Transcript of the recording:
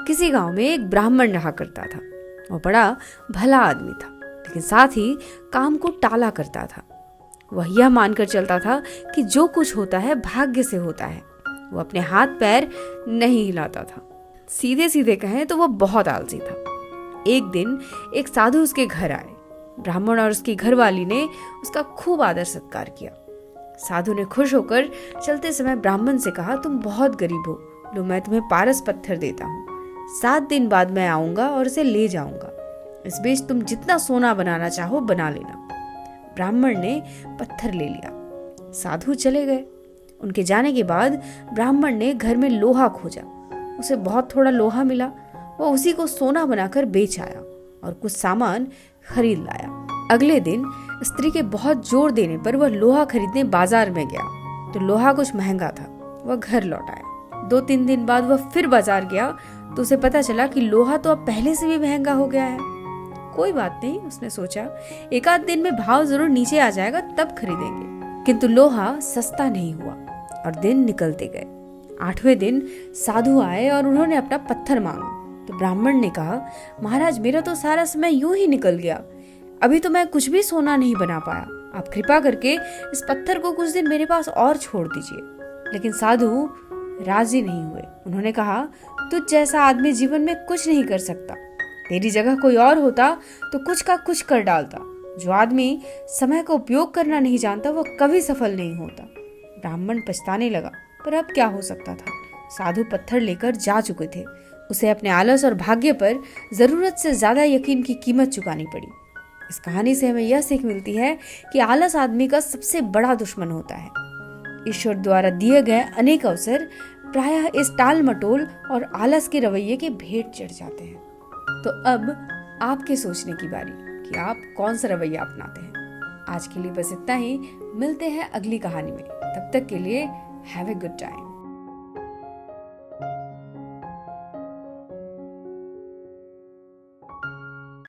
किसी गांव में एक ब्राह्मण रहा करता था। वो बड़ा भला आदमी था, लेकिन साथ ही काम को टाला करता था। वह यह मानकर चलता था कि जो कुछ होता है भाग्य से होता है। वो अपने हाथ पैर नहीं हिलाता था। सीधे सीधे कहें तो वह बहुत आलसी था। एक दिन एक साधु उसके घर आए। ब्राह्मण और उसकी घरवाली ने उसका खूब आदर सत्कार किया। साधु ने खुश होकर चलते समय ब्राह्मण से कहा, तुम बहुत गरीब हो, लो मैं तुम्हें पारस पत्थर देता हूँ। 7 दिन बाद मैं आऊंगा और इसे ले जाऊंगा। इस बीच तुम जितना सोना बनाना चाहो बना लेना। ब्राह्मण ने पत्थर ले लिया। साधु चले गए। उनके जाने के बाद ब्राह्मण ने घर में लोहा खोजा। उसे बहुत थोड़ा लोहा मिला। वह उसी को सोना बनाकर बेच आया और कुछ सामान खरीद लाया। अगले दिन स्त्री के बहुत जोर देने पर वह लोहा खरीदने बाजार में गया तो लोहा कुछ महंगा था। वह घर लौट आया। 2-3 दिन बाद वह फिर बाजार गया तो उसे पता चला कि लोहा तो अब पहले से भी महंगा हो गया है। कोई बात नहीं, उसने सोचा, एक आध दिन में भाव जरूर नीचे आ जाएगा, तब खरीदेंगे। किंतु लोहा सस्ता नहीं हुआ और दिन निकलते गए। 8वें दिन साधु आए और उन्होंने अपना पत्थर मांगा तो ब्राह्मण ने कहा, महाराज मेरा तो सारा समय यूं ही निकल गया, अभी तो मैं कुछ भी सोना नहीं बना पाया। आप कृपा करके इस पत्थर को कुछ दिन मेरे पास और छोड़ दीजिए। लेकिन साधु राजी नहीं हुए। उन्होंने कहा, तुझ जैसा आदमी जीवन में कुछ नहीं कर सकता। तेरी जगह कोई और होता तो कुछ का कुछ कर डालता। जो आदमी समय का उपयोग करना नहीं जानता वह कभी सफल नहीं होता। ब्राह्मण पछताने लगा, पर अब क्या हो सकता था। साधु पत्थर लेकर जा चुके थे। उसे अपने आलस और भाग्य पर जरूरत से ज्यादा यकीन की कीमत चुकानी पड़ी। इस कहानी से हमें यह सीख मिलती है कि आलस आदमी का सबसे बड़ा दुश्मन होता है। ईश्वर द्वारा दिए गए अनेक अवसर प्रायः इस टाल मटोल और आलस के रवैये के भेंट चढ़ जाते हैं। तो अब आपके सोचने की बारी कि आप कौन सा रवैया अपनाते हैं। आज के लिए बस इतना ही। मिलते हैं अगली कहानी में। तब तक के लिए हैव ए गुड टाइम।